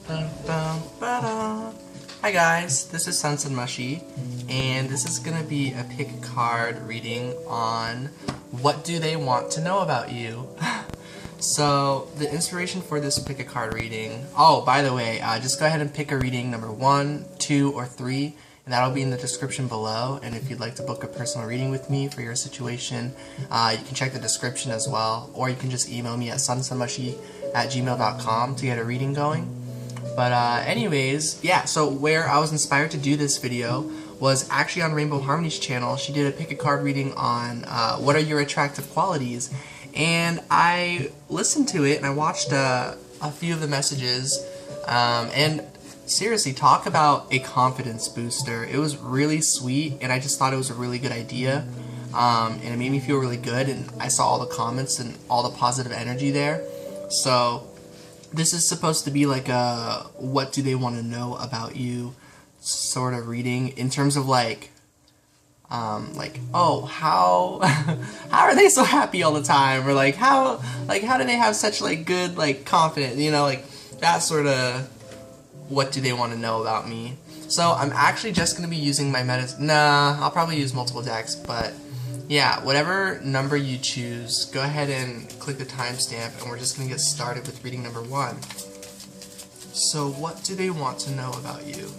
Dun, dun, ba-da. Hi guys, this is Sunset Mushy, and this is gonna be a pick a card reading on what do they want to know about you. So the inspiration for this pick a card reading, oh by the way, just go ahead and pick a reading number 1, 2, or 3, and that'll be in the description below. And if you'd like to book a personal reading with me for your situation, you can check the description as well, or you can just email me at sunsetmushy@gmail.com to get a reading going. But anyways, yeah, so where I was inspired to do this video was actually on Rainbow Harmony's channel. She did a pick a card reading on what are your attractive qualities, and I listened to it and I watched a few of the messages, and seriously, talk about a confidence booster. It was really sweet, and I just thought it was a really good idea, and it made me feel really good, and I saw all the comments and all the positive energy there. So this is supposed to be like a what do they want to know about you sort of reading, in terms of like oh, how are they so happy all the time, or like how do they have such like good like confidence, you know, like that sort of what do they want to know about me. So I'm actually just going to be using my I'll probably use multiple decks, but yeah, whatever number you choose, go ahead and click the timestamp, and we're just going to get started with reading number 1. So what do they want to know about you?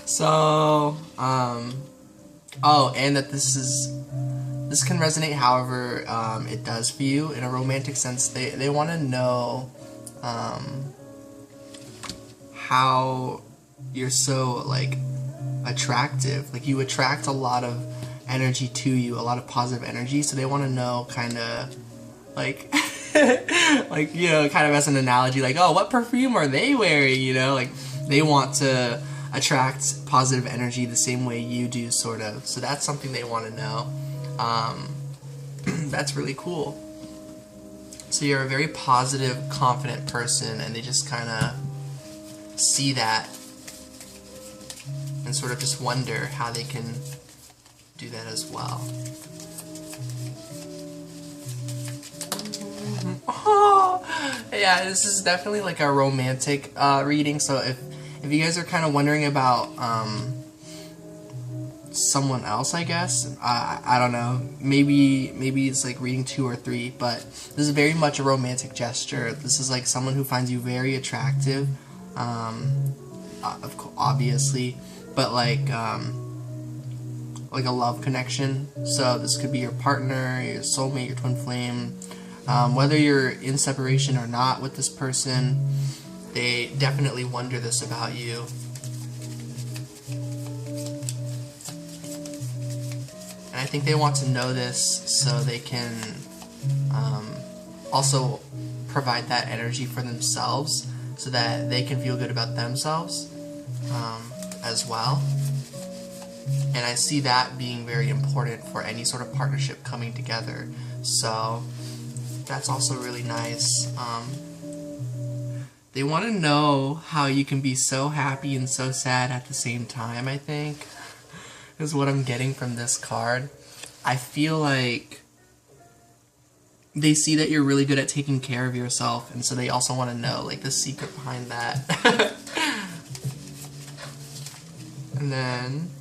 So, oh, and that this can resonate however it does for you in a romantic sense. They want to know how you're so like attractive, like you attract a lot of energy to you, a lot of positive energy. So they want to know kind of like like, you know, kind of as an analogy, like, oh, what perfume are they wearing, you know, like they want to attract positive energy the same way you do, sort of. So that's something they want to know. That's really cool. So you're a very positive, confident person, and they just kind of see that and sort of just wonder how they can do that as well. Oh, yeah, this is definitely like a romantic reading. So if you guys are kind of wondering about someone else, I guess, I don't know, maybe it's like reading 2 or 3, but this is very much a romantic gesture. This is like someone who finds you very attractive, obviously, but like a love connection. So this could be your partner, your soulmate, your twin flame. Whether you're in separation or not with this person, they definitely wonder this about you. And I think they want to know this so they can also provide that energy for themselves, so that they can feel good about themselves as well. And I see that being very important for any sort of partnership coming together. So that's also really nice. They want to know how you can be so happy and so sad at the same time, I think, is what I'm getting from this card. I feel like they see that you're really good at taking care of yourself, and so they also want to know like the secret behind that. And then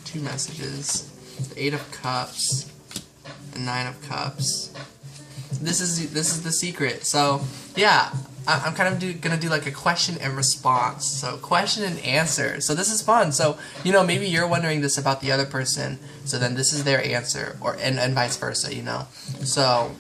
2 messages. The 8 of Cups and 9 of Cups. This is the secret. So yeah, I'm kind of gonna do like a question and response. So question and answer. So this is fun. So, you know, maybe you're wondering this about the other person, so then this is their answer, or and vice versa, you know. So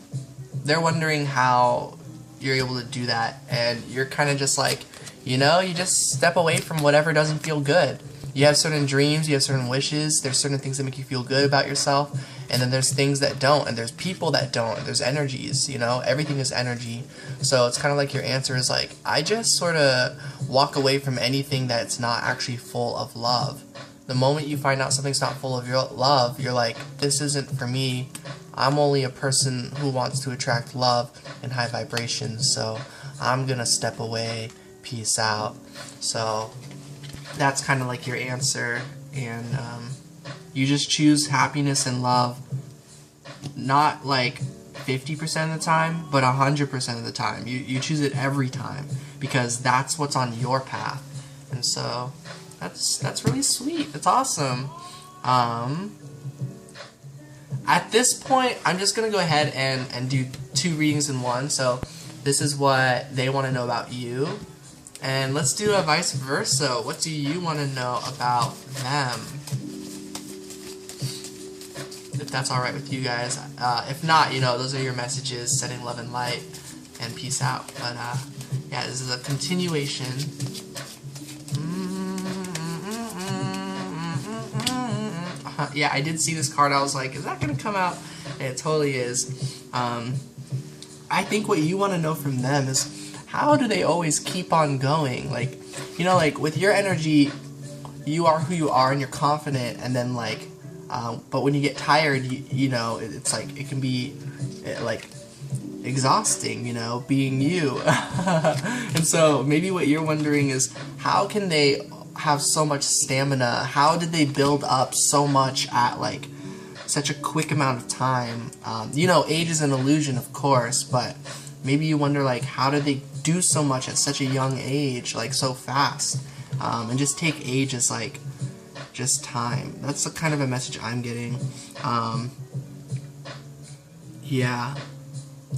they're wondering how you're able to do that, and you're kind of just like, you know, you just step away from whatever doesn't feel good. You have certain dreams, you have certain wishes, there's certain things that make you feel good about yourself, and then there's things that don't, and there's people that don't, and there's energies, you know, everything is energy. So it's kind of like your answer is like, I just sort of walk away from anything that's not actually full of love. The moment you find out something's not full of your love, you're like, this isn't for me. I'm only a person who wants to attract love and high vibrations, so I'm gonna step away peace out. So that's kind of like your answer, and you just choose happiness and love, not like 50% of the time, but 100% of the time. You choose it every time, because that's what's on your path. And so that's really sweet. That's awesome. At this point, I'm just gonna go ahead and do 2 readings in one. So this is what they want to know about you, and let's do a vice versa. What do you want to know about them? If that's alright with you guys. If not, you know, those are your messages, sending love and light, and peace out. But yeah, this is a continuation. Yeah, I did see this card. I was like, is that going to come out? And it totally is. I think what you want to know from them is, how do they always keep on going? Like, you know, like with your energy, you are who you are and you're confident, and then like, but when you get tired, you know, it's like, it can be like exhausting, you know, being you. And so maybe what you're wondering is, how can they have so much stamina? How did they build up so much at like such a quick amount of time? You know, age is an illusion, of course, but maybe you wonder, like, how did they do so much at such a young age, like so fast? And just take age as like just time. That's the kind of a message I'm getting. Yeah,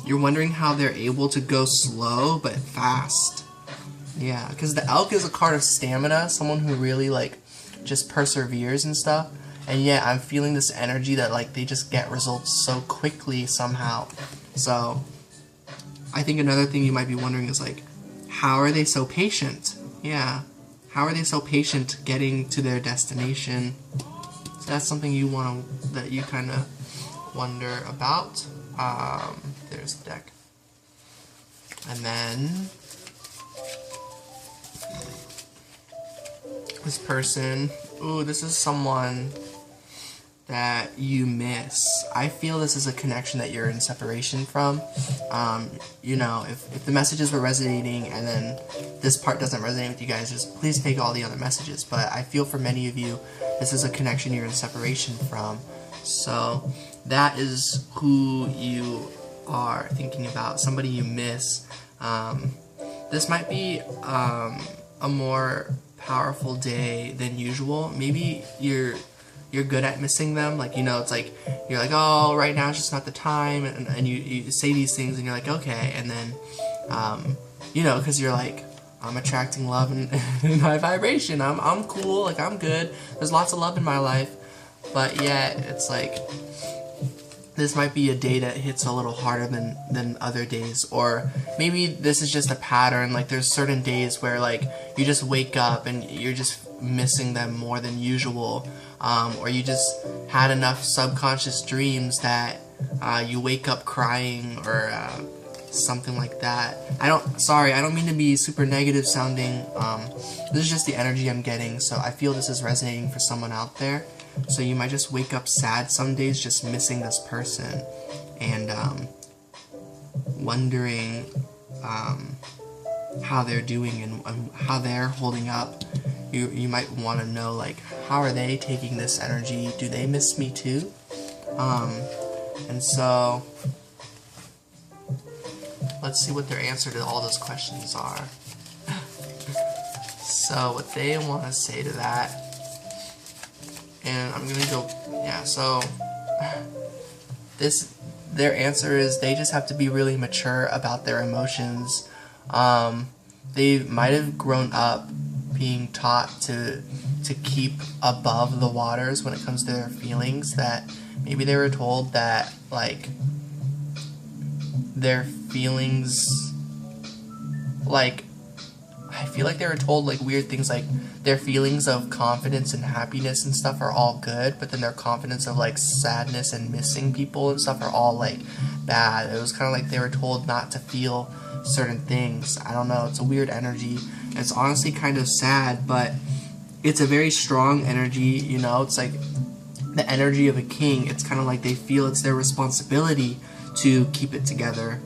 you're wondering how they're able to go slow but fast. Yeah, because the elk is a card of stamina, someone who really like just perseveres and stuff. And yet I'm feeling this energy that like they just get results so quickly somehow. So I think another thing you might be wondering is like, how are they so patient? Yeah, how are they so patient getting to their destination? So that's something you that you kind of wonder about. There's the deck. And then this person, ooh, this is someone that you miss. I feel this is a connection that you're in separation from. You know, if the messages were resonating and then this part doesn't resonate with you guys, just please take all the other messages. But I feel for many of you, this is a connection you're in separation from. So that is who you are thinking about, somebody you miss. This might be a more powerful day than usual. Maybe you're good at missing them, like, you know, it's like you're like, oh, right now it's just not the time, and you say these things and you're like, okay, and then you know, because you're like, I'm attracting love and high vibration, I'm cool, like I'm good, there's lots of love in my life, but yet it's like this might be a day that hits a little harder than other days. Or maybe this is just a pattern, like there's certain days where like you just wake up and you're just missing them more than usual, or you just had enough subconscious dreams that you wake up crying, or something like that. I don't mean to be super negative sounding. This is just the energy I'm getting, so I feel this is resonating for someone out there. So you might just wake up sad some days, just missing this person, and wondering how they're doing and how they're holding up. You might want to know, like, how are they taking this energy? Do they miss me too? And so let's see what their answer to all those questions are. So what they want to say to that, and I'm gonna go, yeah, so their answer is they just have to be really mature about their emotions. They might have grown up being taught to keep above the waters when it comes to their feelings, that maybe they were told that, like, their feelings, like, I feel like they were told, like, weird things, like, their feelings of confidence and happiness and stuff are all good, but then their confidence of, like, sadness and missing people and stuff are all, like, bad. It was kind of like they were told not to feel certain things. I don't know, it's a weird energy. It's honestly kind of sad, but it's a very strong energy, you know? It's like the energy of a king. It's kind of like they feel it's their responsibility to keep it together.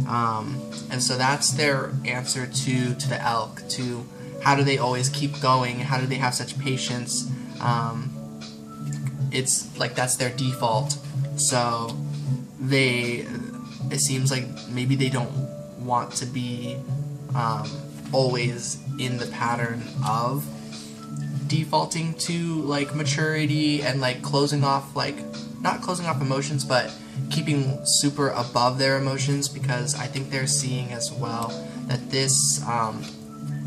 And so that's their answer to the elk, to how do they always keep going, how do they have such patience. It's like that's their default. So it seems like maybe they don't want to be always in the pattern of defaulting to like maturity and like closing off, like not closing off emotions, but keeping super above their emotions, because I think they're seeing as well that this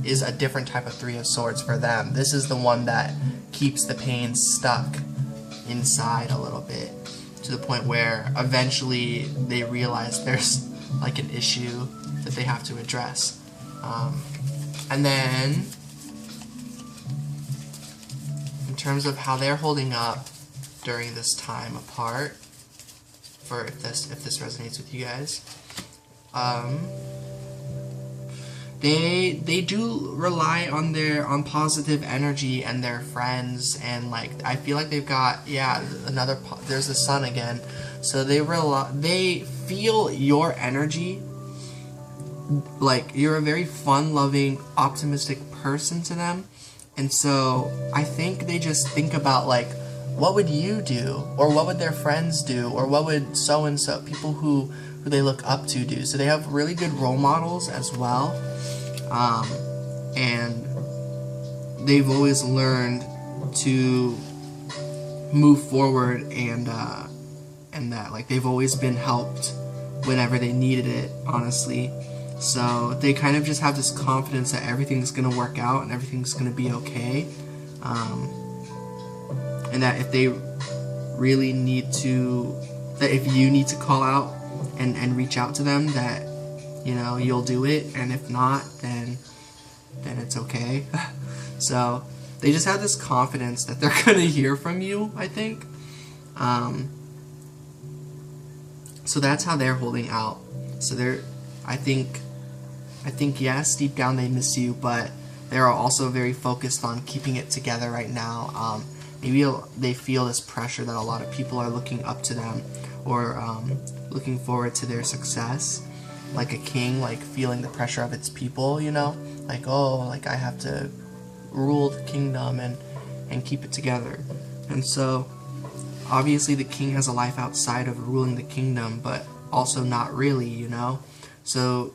is a different type of Three of Swords for them. This is the one that keeps the pain stuck inside a little bit, to the point where eventually they realize there's like an issue that they have to address. And then in terms of how they're holding up during this time apart, for if this resonates with you guys, they do rely on positive energy and their friends, and like I feel like they've got, yeah, there's the sun again, so they feel your energy. Like, you're a very fun-loving, optimistic person to them, and so I think they just think about like, what would you do, or what would their friends do, or what would so-and-so, people who they look up to, do. So they have really good role models as well, and they've always learned to move forward, and that like they've always been helped whenever they needed it, honestly. So they kind of just have this confidence that everything's gonna work out and everything's gonna be okay, and that if they really need to, that if you need to call out and reach out to them, that, you know, you'll do it, and if not, then it's okay. So they just have this confidence that they're gonna hear from you, I think. So that's how they're holding out. So I think yes, deep down they miss you, but they're also very focused on keeping it together right now. Maybe they feel this pressure that a lot of people are looking up to them, or looking forward to their success, like a king, like feeling the pressure of its people, you know, like, oh, like I have to rule the kingdom and keep it together. And so obviously the king has a life outside of ruling the kingdom, but also not really, you know. So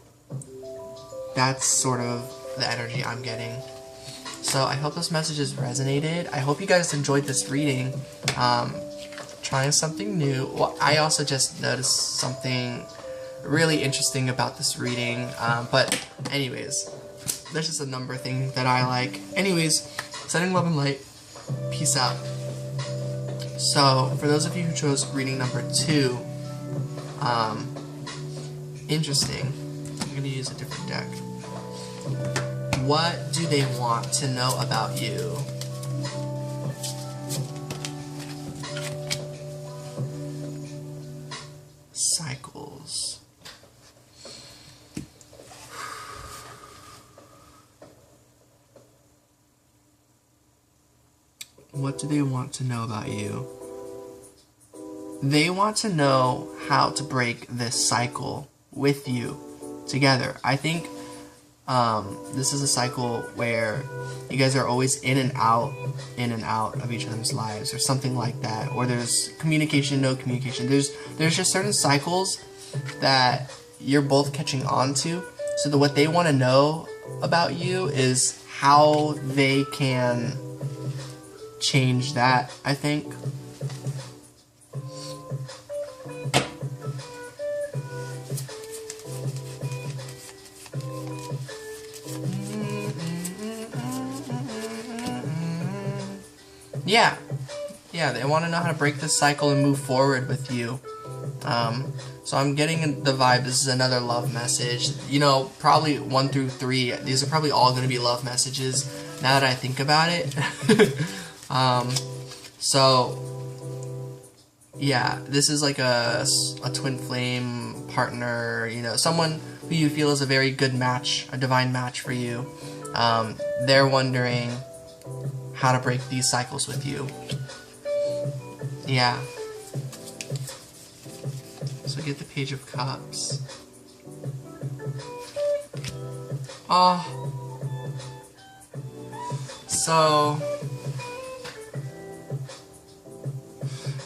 that's sort of the energy I'm getting. So I hope this message has resonated. I hope you guys enjoyed this reading. Trying something new. Well, I also just noticed something really interesting about this reading. But anyways, there's just a number thing that I like. Anyways, sending love and light. Peace out. So for those of you who chose reading number 2, interesting. I'm gonna use a different deck. What do they want to know about you? Cycles. What do they want to know about you? They want to know how to break this cycle with you together. I think this is a cycle where you guys are always in and out of each other's lives, or something like that, or there's communication, no communication. There's just certain cycles that you're both catching on to. So what they want to know about you is how they can change that, I think. Yeah, they want to know how to break this cycle and move forward with you. So I'm getting the vibe this is another love message. You know, probably 1 through 3, these are probably all going to be love messages now that I think about it. So yeah, this is like a twin flame partner, you know, someone who you feel is a very good match, a divine match for you. They're wondering how to break these cycles with you. Yeah. So get the Page of Cups. So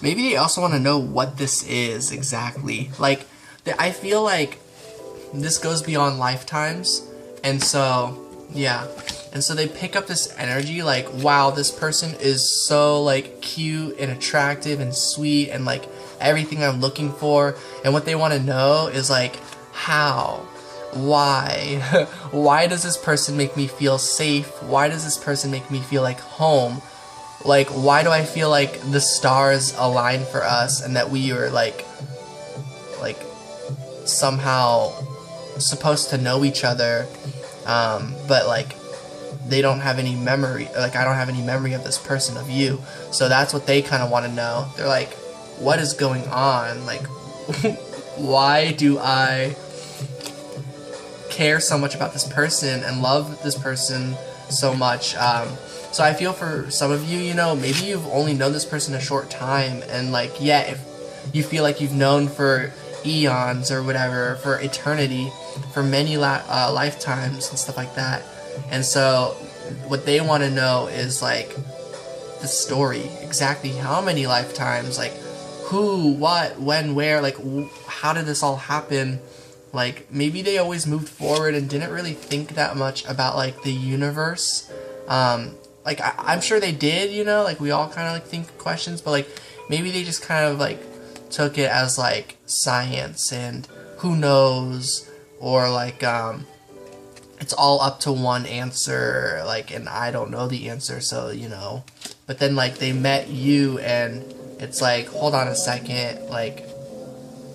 maybe they also want to know what this is exactly. Like, I feel like this goes beyond lifetimes, and so, yeah. And so they pick up this energy, like, wow, this person is so, like, cute and attractive and sweet and, like, everything I'm looking for. And what they want to know is, like, how? Why? Why does this person make me feel safe? Why does this person make me feel like home? Like, why do I feel like the stars align for us and that we are, like somehow supposed to know each other, but, like, they don't have any memory, like, I don't have any memory of this person, of you. So that's what they kind of want to know. They're like, what is going on? Like, why do I care so much about this person and love this person so much? So I feel for some of you, you know, maybe you've only known this person a short time, and, like, yeah, if you feel like you've known for eons or whatever, for eternity, for many lifetimes and stuff like that. And so what they want to know is, like, the story, exactly how many lifetimes, like, who, what, when, where, like, how did this all happen? Like, maybe they always moved forward and didn't really think that much about, like, the universe. Like, I'm sure they did, you know, like, we all kind of, like, think questions, but, like, maybe they just kind of, like, took it as, like, science and who knows, or, like, it's all up to one answer, like, and I don't know the answer, so, you know. But then, like, they met you, and it's like, hold on a second, like,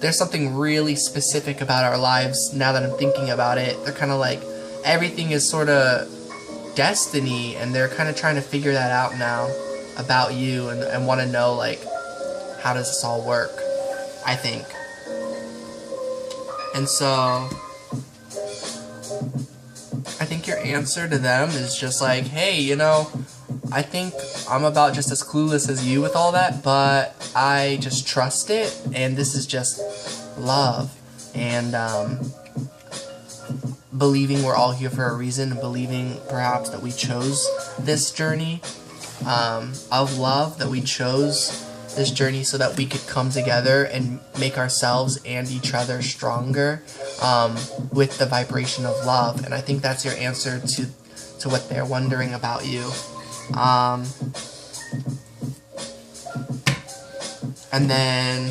there's something really specific about our lives now that I'm thinking about it. They're kind of like, everything is sort of destiny, and they're kind of trying to figure that out now about you, and want to know, like, how does this all work, I think. And so I think your answer to them is just like, hey, you know, I think I'm about just as clueless as you with all that, but I just trust it, and this is just love, and believing we're all here for a reason, and believing perhaps that we chose this journey of love, that we chose this journey so that we could come together and make ourselves and each other stronger with the vibration of love. And I think that's your answer to what they're wondering about you. And then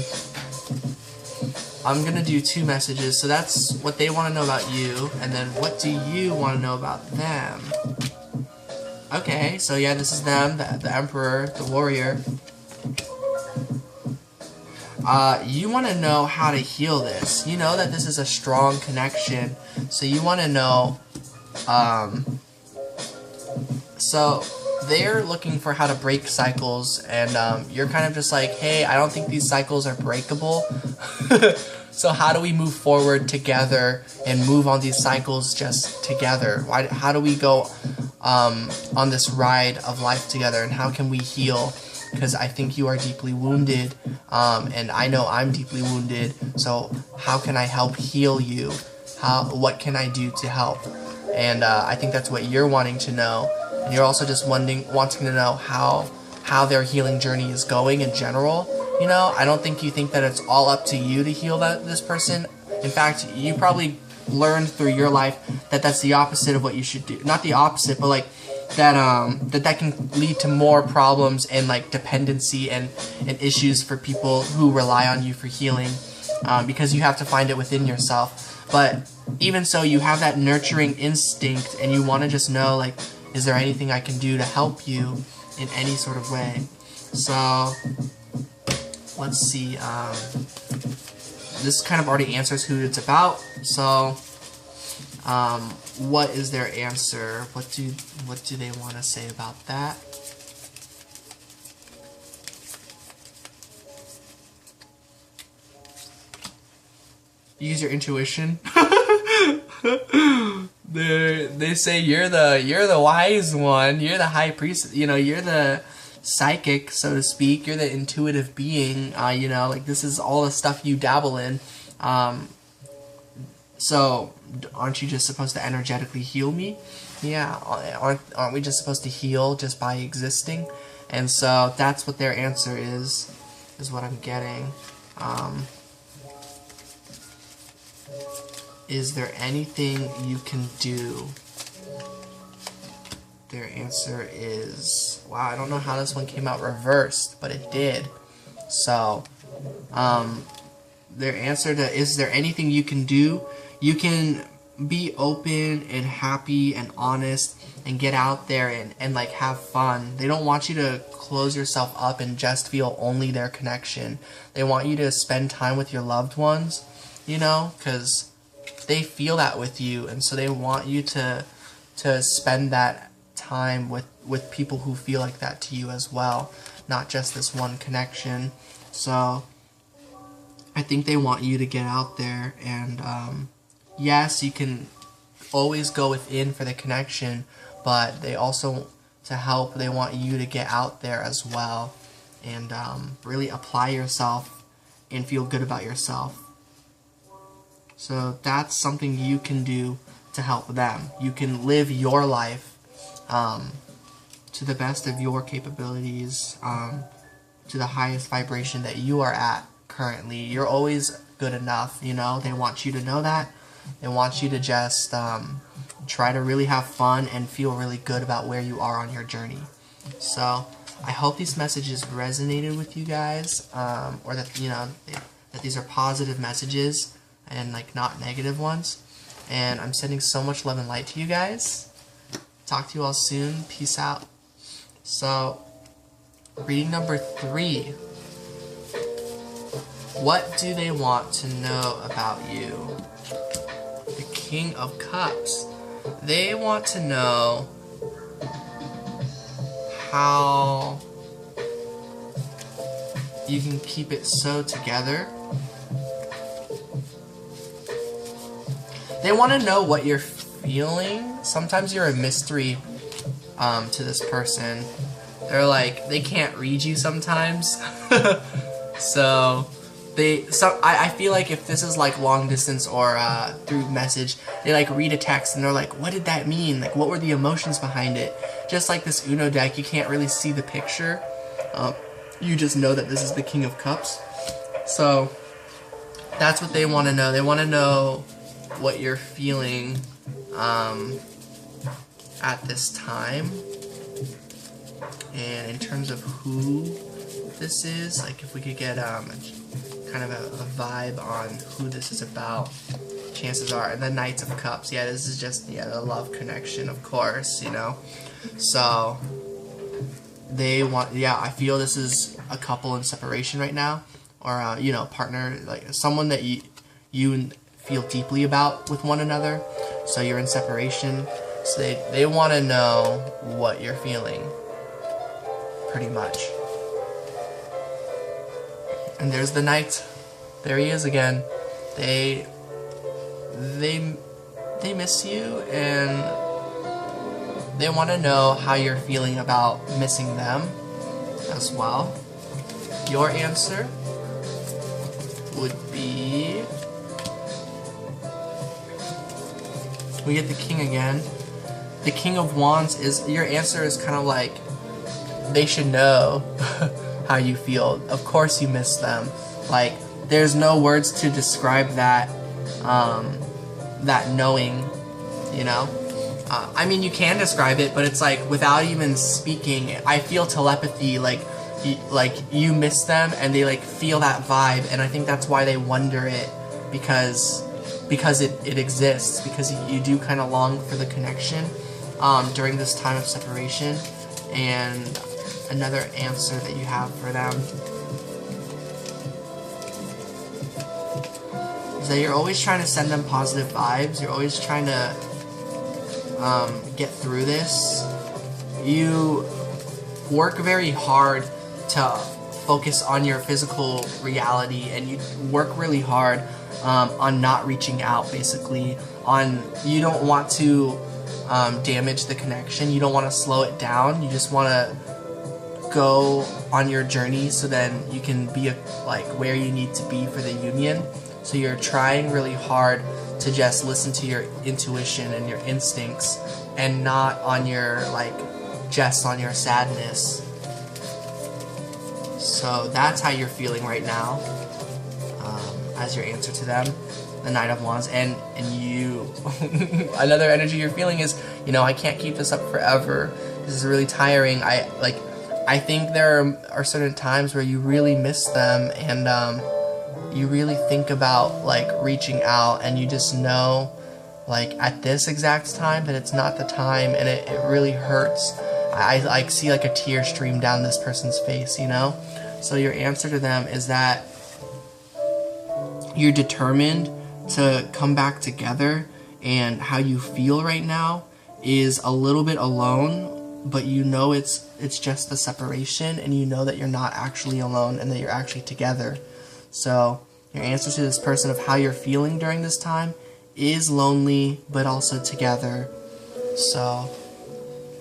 I'm gonna do 2 messages. So that's what they want to know about you, and then what do you want to know about them? Okay, so yeah, this is them, the Emperor, the Warrior. You want to know how to heal this. You know that this is a strong connection, so you want to know, so they're looking for how to break cycles, and you're kind of just like, hey, I don't think these cycles are breakable. So how do we move forward together and move on these cycles just together? How do we go on this ride of life together, and how can we heal? Because I think you are deeply wounded, and I know I'm deeply wounded, so how can I help heal you? What can I do to help? And I think that's what you're wanting to know. And you're also just wanting to know how their healing journey is going in general. You know, I don't think you think that it's all up to you to heal this person. In fact, you probably learned through your life that that's the opposite of what you should do. Not the opposite, but like that can lead to more problems and like dependency and issues for people who rely on you for healing, because you have to find it within yourself. But even so, you have that nurturing instinct, and you want to just know, like, is there anything I can do to help you in any sort of way? So let's see. This kind of already answers who it's about. So what is their answer? What do they want to say about that? Use your intuition. They say you're the wise one. You're the high priest. You know, you're the psychic, so to speak. You're the intuitive being. You know, like, this is all the stuff you dabble in. So aren't you just supposed to energetically heal me? Yeah, aren't we just supposed to heal just by existing? And so that's what their answer is what I'm getting. Is there anything you can do? Their answer is, wow, I don't know how this one came out reversed, but it did. So, their answer to, is there anything you can do? You can be open and happy and honest and get out there and like have fun. They don't want you to close yourself up and just feel only their connection. They want you to spend time with your loved ones, you know, because they feel that with you, and so they want you to spend that time with people who feel like that to you as well, not just this one connection. So I think they want you to get out there, and yes, you can always go within for the connection, but they also, to help, they want you to get out there as well and really apply yourself and feel good about yourself. So that's something you can do to help them. You can live your life to the best of your capabilities, to the highest vibration that you are at currently. You're always good enough, you know. They want you to know that. They want you to just try to really have fun and feel really good about where you are on your journey. So I hope these messages resonated with you guys, or that, you know, that these are positive messages and like not negative ones. And I'm sending so much love and light to you guys. Talk to you all soon. Peace out. So, reading number 3. What do they want to know about you? The King of Cups. They want to know how you can keep it so together. They want to know what you're feeling. Sometimes you're a mystery to this person. They're like, they can't read you sometimes. So I feel like if this is like long distance or through message, they like read a text and they're like, what did that mean? Like, what were the emotions behind it? Just like this Uno deck, you can't really see the picture. You just know that this is the King of Cups. So that's what they want to know. They want to know what you're feeling at this time. And in terms of who this is, like if we could get kind of a vibe on who this is about, chances are. And the Knights of Cups, yeah, this is just, yeah, the love connection, of course, you know. So they want, yeah, I feel this is a couple in separation right now, or you know, partner, like someone that you feel deeply about with one another. So you're in separation. So they want to know what you're feeling, pretty much. And there's the Knight. There he is again. They miss you, and they want to know how you're feeling about missing them as well. Your answer would be, we get the King again. The King of Wands is, your answer is kind of like, they should know how you feel. Of course you miss them. Like, there's no words to describe that, that knowing, you know? I mean, you can describe it, but it's like, without even speaking, I feel telepathy, like you miss them, and they like feel that vibe, and I think that's why they wonder it, because it exists, because you do kind of long for the connection during this time of separation. And another answer that you have for them is that you're always trying to send them positive vibes. You're always trying to get through this. You work very hard to focus on your physical reality, and you work really hard on not reaching out, basically. You don't want to damage the connection. You don't want to slow it down. You just want to go on your journey so then you can be like where you need to be for the union. So you're trying really hard to just listen to your intuition and your instincts and not on your, like, just on your sadness. So that's how you're feeling right now, as your answer to them, the Knight of Wands. And you, another energy you're feeling is, you know, I can't keep this up forever. This is really tiring. I think there are certain times where you really miss them, and you really think about, like, reaching out, and you just know, like, at this exact time that it's not the time, and it really hurts. I see, like, a tear stream down this person's face, you know? So your answer to them is that you're determined to come back together, and how you feel right now is a little bit alone, but you know it's just the separation, and you know that you're not actually alone and that you're actually together. So your answer to this person of how you're feeling during this time is lonely, but also together. So,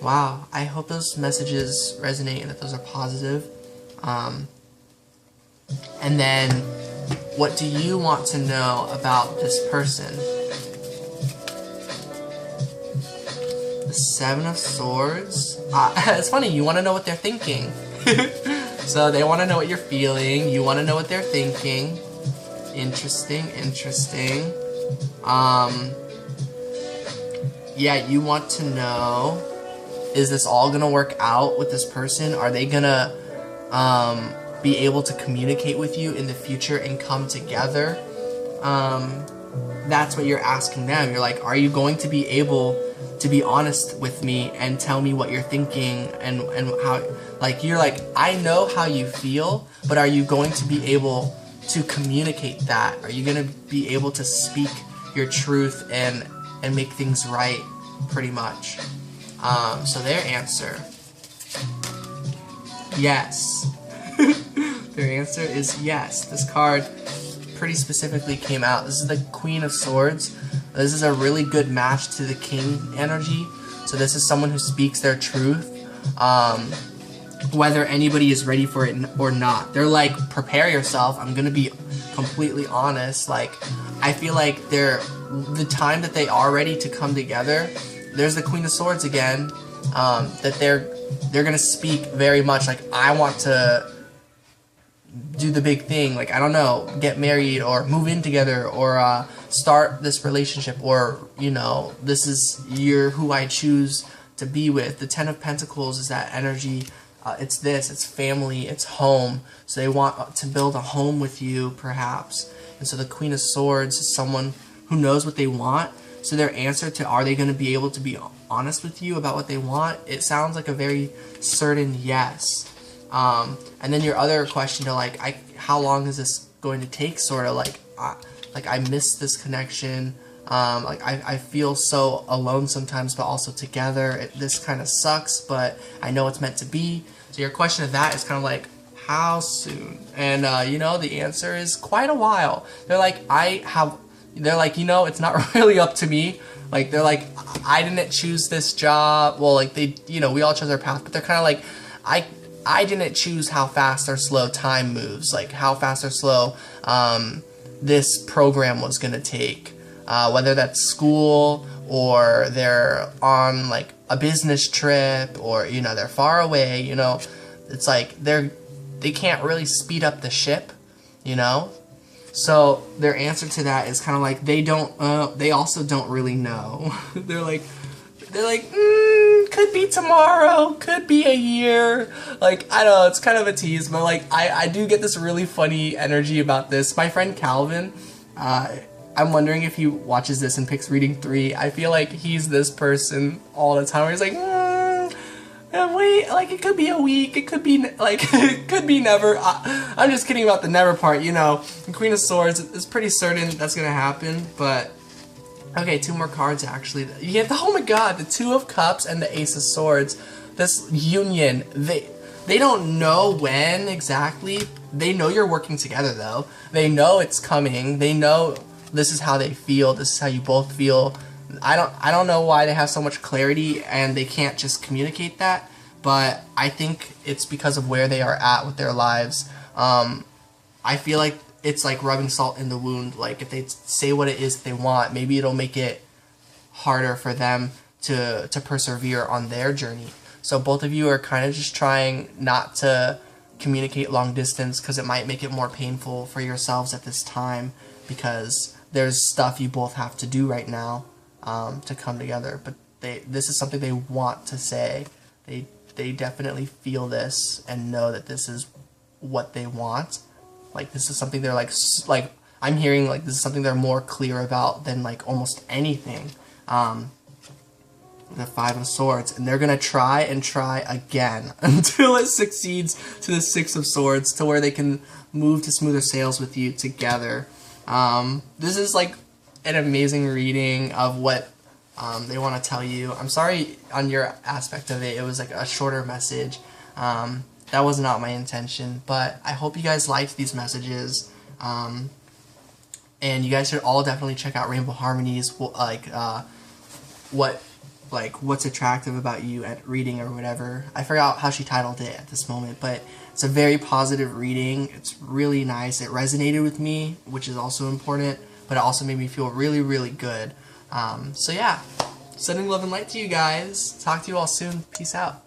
wow, I hope those messages resonate and that those are positive. And then, what do you want to know about this person? The Seven of Swords. It's funny, you want to know what they're thinking. So they want to know what you're feeling. You want to know what they're thinking. Interesting, interesting. Yeah, you want to know, is this all gonna work out with this person? Are they gonna be able to communicate with you in the future and come together? That's what you're asking them. You're like, are you going to be able to be honest with me and tell me what you're thinking, and how, like, you're like, I know how you feel, but are you going to be able to communicate that? Are you going to be able to speak your truth and make things right, pretty much? So their answer, yes. Their answer is yes. This card pretty specifically came out. This is the Queen of Swords. This is a really good match to the King energy. So this is someone who speaks their truth, whether anybody is ready for it or not. They're like, prepare yourself. I'm gonna be completely honest. Like, I feel like the time that they are ready to come together, there's the Queen of Swords again, that they're gonna speak very much like, I want to do the big thing, like, I don't know, get married or move in together, or start this relationship, or, you know, this is who I choose to be with. The Ten of Pentacles is that energy. It's family, it's home. So they want to build a home with you, perhaps. And so the Queen of Swords is someone who knows what they want. So their answer to, are they going to be able to be honest with you about what they want? It sounds like a very certain yes. And then your other question to, like, how long is this going to take? Sort of like I miss this connection. Like I feel so alone sometimes, but also together. This kind of sucks, but I know it's meant to be. So your question to that is kind of like, how soon? And you know, the answer is quite a while. They're like, they're like, you know, it's not really up to me. Like, they're like, I didn't choose this job. Well, like, they, you know, we all chose our path, but they're kind of like, I didn't choose how fast or slow time moves, like how fast or slow this program was going to take, whether that's school, or they're on, like, a business trip, or, you know, they're far away, you know. It's like they can't really speed up the ship, you know. So their answer to that is kind of like, they also don't really know. they're like, could be tomorrow, could be a year. Like, I don't know, it's kind of a tease, but, like, I do get this really funny energy about this. My friend Calvin, I'm wondering if he watches this and picks reading 3. I feel like he's this person all the time where he's like, wait, like, it could be a week, it could be, like, it could be never. I'm just kidding about the never part, you know. The Queen of Swords is pretty certain that's gonna happen, but okay, 2 more cards, actually. You get oh my god, the Two of Cups and the Ace of Swords. This union, they don't know when exactly. They know you're working together, though. They know it's coming. They know this is how they feel. This is how you both feel. I don't know why they have so much clarity and they can't just communicate that, but I think it's because of where they are at with their lives. I feel like it's like rubbing salt in the wound. Like if they say what it is they want, maybe it'll make it harder for them to persevere on their journey. So both of you are kind of just trying not to communicate long distance because it might make it more painful for yourselves at this time, because there's stuff you both have to do right now to come together. But this is something they want to say. They definitely feel this and know that this is what they want. Like this is something they're like I'm hearing like this is something they're more clear about than like almost anything. The Five of Swords, and they're gonna try and try again until it succeeds to the Six of Swords, to where they can move to smoother sails with you together. This is like an amazing reading of what they want to tell you. I'm sorry on your aspect of it, it was like a shorter message. That was not my intention, but I hope you guys liked these messages. And you guys should all definitely check out Rainbow Harmony's what's attractive about you at reading or whatever. I forgot how she titled it at this moment, but it's a very positive reading. It's really nice. It resonated with me, which is also important, but it also made me feel really, really good. So yeah, sending love and light to you guys. Talk to you all soon. Peace out.